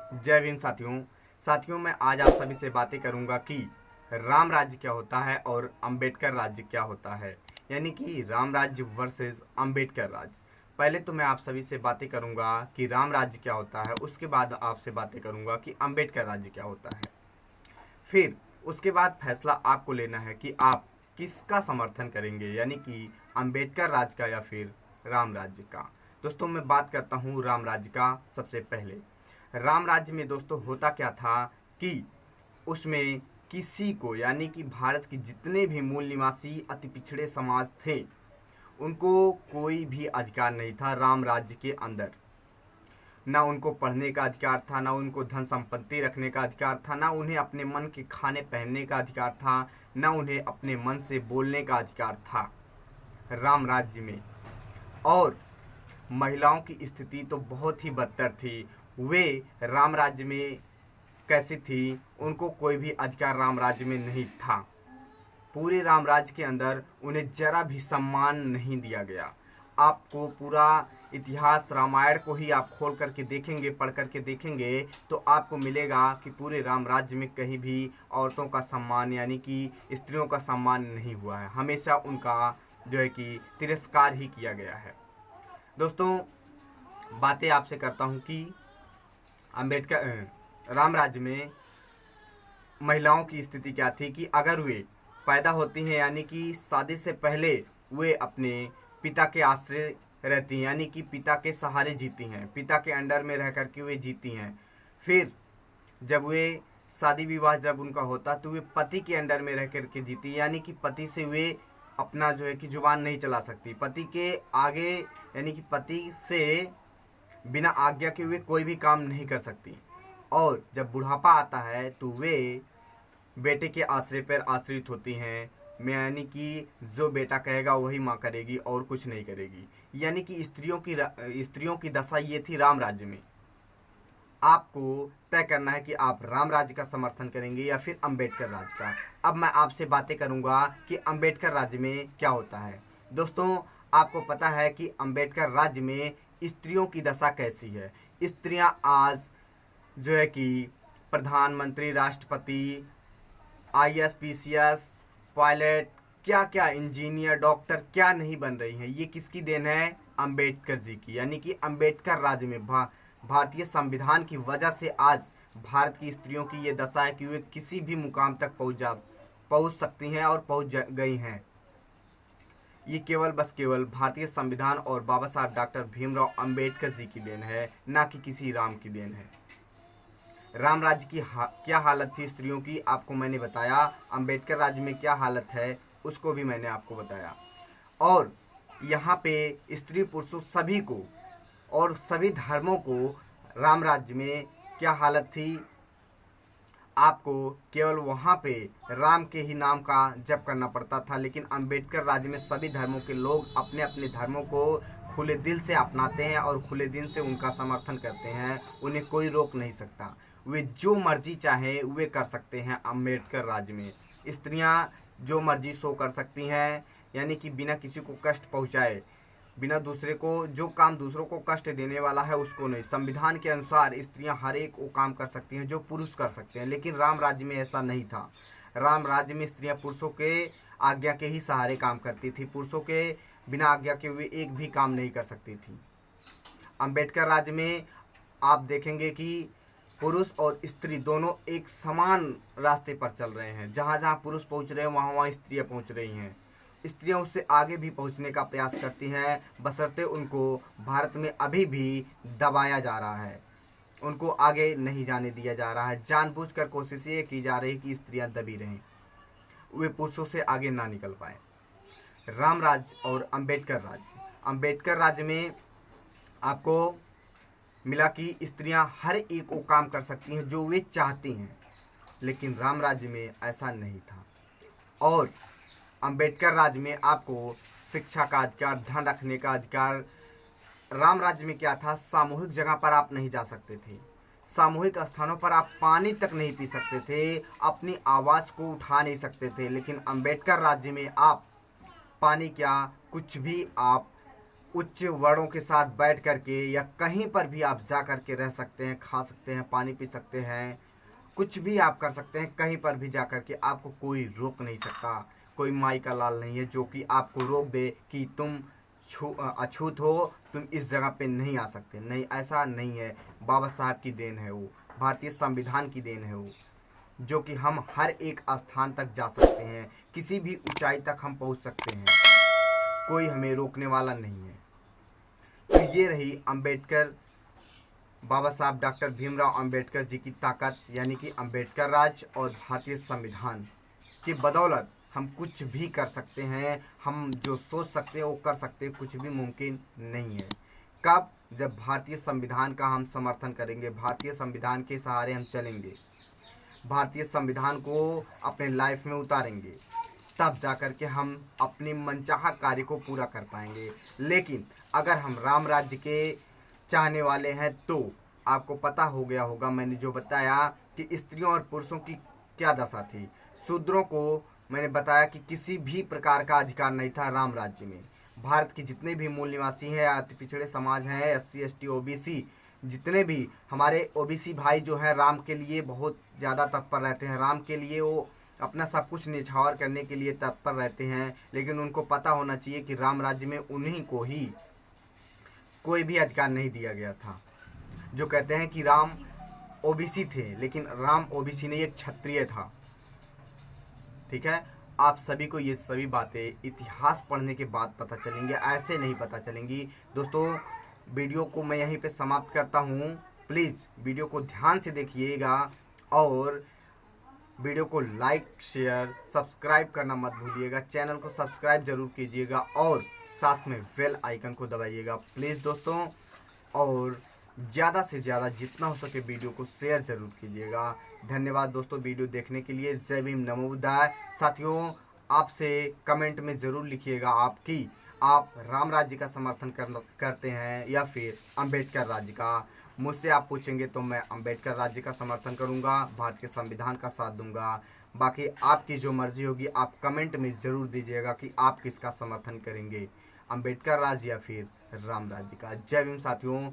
जय भीम साथियों मैं आज आप सभी से बातें करूंगा कि राम राज्य क्या होता है और अंबेडकर राज्य क्या होता है, यानी कि राम राज्य वर्सेस अंबेडकर राज्य। पहले तो मैं आप सभी से बातें करूंगा कि राम राज्य क्या होता है, उसके बाद आपसे बातें करूंगा कि अंबेडकर राज्य क्या होता है। फिर उसके बाद फैसला आपको लेना है कि आप किसका समर्थन करेंगे, यानी कि अंबेडकर राज्य का या फिर राम राज्य का। दोस्तों मैं बात करता हूँ राम राज्य का। सबसे पहले राम राज्य में दोस्तों होता क्या था कि उसमें किसी को, यानी कि भारत के जितने भी मूल निवासी अति पिछड़े समाज थे, उनको कोई भी अधिकार नहीं था राम राज्य के अंदर। ना उनको पढ़ने का अधिकार था, ना उनको धन संपत्ति रखने का अधिकार था, ना उन्हें अपने मन के खाने पहनने का अधिकार था, ना उन्हें अपने मन से बोलने का अधिकार था राम राज्य में। और महिलाओं की स्थिति तो बहुत ही बदतर थी। वे राम राज्य में कैसी थी, उनको कोई भी अधिकार राम राज्य में नहीं था। पूरे राम राज्य के अंदर उन्हें जरा भी सम्मान नहीं दिया गया। आपको पूरा इतिहास रामायण को ही आप खोल करके देखेंगे, पढ़ करके देखेंगे, तो आपको मिलेगा कि पूरे राम राज्य में कहीं भी औरतों का सम्मान, यानी कि स्त्रियों का सम्मान नहीं हुआ है। हमेशा उनका जो है कि तिरस्कार ही किया गया है। दोस्तों बातें आपसे करता हूँ कि राम राज्य में महिलाओं की स्थिति क्या थी कि अगर वे पैदा होती हैं, यानी कि शादी से पहले वे अपने पिता के आश्रय रहती हैं, यानी कि पिता के सहारे जीती हैं, पिता के अंडर में रह करके वे जीती हैं। फिर जब वे शादी विवाह जब उनका होता तो वे पति के अंडर में रह करके जीती, यानी कि पति से वे अपना जो है कि जुबान नहीं चला सकती। पति के आगे, यानी कि पति से बिना आज्ञा के वे कोई भी काम नहीं कर सकती। और जब बुढ़ापा आता है तो वे बेटे के आश्रय पर आश्रित होती हैं, यानी कि जो बेटा कहेगा वही माँ करेगी और कुछ नहीं करेगी। यानी कि स्त्रियों की दशा ये थी राम राज्य में। आपको तय करना है कि आप राम राज्य का समर्थन करेंगे या फिर अंबेडकर राज्य का। अब मैं आपसे बातें करूंगा कि अंबेडकर राज्य में क्या होता है। दोस्तों आपको पता है कि अंबेडकर राज्य में स्त्रियों की दशा कैसी है। स्त्रियां आज जो है कि प्रधानमंत्री, राष्ट्रपति, आईएएस, पीसीएस, पायलट, क्या क्या इंजीनियर, डॉक्टर क्या नहीं बन रही हैं। ये किसकी देन है? अंबेडकर जी की। यानी कि अंबेडकर राज्य में भारतीय संविधान की वजह से आज भारत की स्त्रियों की ये दशा है कि वे किसी भी मुकाम तक पहुंच सकती हैं और पहुंच गई हैं। ये केवल भारतीय संविधान और बाबा साहब डॉक्टर भीमराव अंबेडकर जी की देन है, ना कि किसी राम की देन है। राम राज्य की क्या हालत थी स्त्रियों की, आपको मैंने बताया। अंबेडकर राज्य में क्या हालत है उसको भी मैंने आपको बताया। और यहाँ पे स्त्री पुरुषों सभी को और सभी धर्मों को राम राज्य में क्या हालत थी, आपको केवल वहाँ पे राम के ही नाम का जप करना पड़ता था। लेकिन अंबेडकर राज्य में सभी धर्मों के लोग अपने अपने धर्मों को खुले दिल से अपनाते हैं और खुले दिल से उनका समर्थन करते हैं। उन्हें कोई रोक नहीं सकता। वे जो मर्जी चाहे वे कर सकते हैं। अंबेडकर राज्य में स्त्रियां जो मर्जी सो कर सकती हैं, यानी कि बिना किसी को कष्ट पहुंचाए, बिना दूसरे को, जो काम दूसरों को कष्ट देने वाला है उसको नहीं। संविधान के अनुसार स्त्रियां हर एक वो काम कर सकती हैं जो पुरुष कर सकते हैं। लेकिन राम राज्य में ऐसा नहीं था। राम राज्य में स्त्रियां पुरुषों के आज्ञा के ही सहारे काम करती थी। पुरुषों के बिना आज्ञा के हुए एक भी काम नहीं कर सकती थी। अंबेडकर राज्य में आप देखेंगे कि पुरुष और स्त्री दोनों एक समान रास्ते पर चल रहे हैं। जहाँ जहाँ पुरुष पहुँच रहे हैं वहाँ वहाँ स्त्रियाँ पहुँच रही हैं। स्त्रियाँ उससे आगे भी पहुँचने का प्रयास करती हैं, बशर्ते उनको भारत में अभी भी दबाया जा रहा है, उनको आगे नहीं जाने दिया जा रहा है। जानबूझकर कोशिश ये की जा रही है कि स्त्रियाँ दबी रहें, वे पुरुषों से आगे ना निकल पाए। राम राज्य और अंबेडकर राज्य में आपको मिला कि स्त्रियां हर एक वो काम कर सकती हैं जो वे चाहती हैं। लेकिन राम राज्य में ऐसा नहीं था। और अंबेडकर राज्य में आपको शिक्षा का अधिकार, धन रखने का अधिकार। राम राज्य में क्या था? सामूहिक जगह पर आप नहीं जा सकते थे, सामूहिक स्थानों पर आप पानी तक नहीं पी सकते थे, अपनी आवाज़ को उठा नहीं सकते थे। लेकिन अंबेडकर राज्य में आप पानी क्या, कुछ भी आप उच्च वर्णों के साथ बैठ करके या कहीं पर भी आप जा करके रह सकते हैं, खा सकते हैं, पानी पी सकते हैं, कुछ भी आप कर सकते हैं। कहीं पर भी जा करके आपको कोई रोक नहीं सकता। कोई माई का लाल नहीं है जो कि आपको रोक दे कि तुम अछूत हो, तुम इस जगह पे नहीं आ सकते। नहीं, ऐसा नहीं है। बाबा साहब की देन है वो, भारतीय संविधान की देन है वो, जो कि हम हर एक स्थान तक जा सकते हैं, किसी भी ऊंचाई तक हम पहुंच सकते हैं, कोई हमें रोकने वाला नहीं है। तो ये रही अंबेडकर, बाबा साहब डॉक्टर भीमराव अंबेडकर जी की ताकत, यानी कि अंबेडकर राज और भारतीय संविधान की बदौलत हम कुछ भी कर सकते हैं। हम जो सोच सकते हैं वो कर सकते हैं, कुछ भी मुमकिन नहीं है। कब? जब भारतीय संविधान का हम समर्थन करेंगे, भारतीय संविधान के सहारे हम चलेंगे, भारतीय संविधान को अपने लाइफ में उतारेंगे, तब जाकर के हम अपनी मनचाहा कार्य को पूरा कर पाएंगे। लेकिन अगर हम राम राज्य के चाहने वाले हैं तो आपको पता हो गया होगा, मैंने जो बताया कि स्त्रियों और पुरुषों की क्या दशा थी। शूद्रों को मैंने बताया कि किसी भी प्रकार का अधिकार नहीं था राम राज्य में। भारत के जितने भी मूल निवासी हैं, अति पिछड़े समाज हैं, SC ST OBC, जितने भी हमारे OBC भाई जो हैं, राम के लिए बहुत ज़्यादा तत्पर रहते हैं। राम के लिए वो अपना सब कुछ निछावर करने के लिए तत्पर रहते हैं। लेकिन उनको पता होना चाहिए कि राम राज्य में उन्हीं को ही कोई भी अधिकार नहीं दिया गया था। जो कहते हैं कि राम OBC थे, लेकिन राम OBC नहीं, एक क्षत्रिय था। ठीक है, आप सभी को ये सभी बातें इतिहास पढ़ने के बाद पता चलेंगे, ऐसे नहीं पता चलेंगी। दोस्तों, वीडियो को मैं यहीं पे समाप्त करता हूँ। प्लीज़ वीडियो को ध्यान से देखिएगा और वीडियो को लाइक, शेयर, सब्सक्राइब करना मत भूलिएगा। चैनल को सब्सक्राइब जरूर कीजिएगा और साथ में बेल आइकन को दबाइएगा प्लीज़ दोस्तों। और ज़्यादा से ज़्यादा जितना हो सके वीडियो को शेयर जरूर कीजिएगा। धन्यवाद दोस्तों वीडियो देखने के लिए। जय भीम, नमो बुद्धाय। साथियों, आपसे कमेंट में ज़रूर लिखिएगा आप राम राज्य का समर्थन करते हैं या फिर अंबेडकर राज्य का। मुझसे आप पूछेंगे तो मैं अंबेडकर राज्य का समर्थन करूंगा, भारत के संविधान का साथ दूंगा। बाकी आपकी जो मर्जी होगी आप कमेंट में ज़रूर दीजिएगा कि आप किसका समर्थन करेंगे, अंबेडकर राज्य या फिर राम राज्य का। जय भीम साथियों।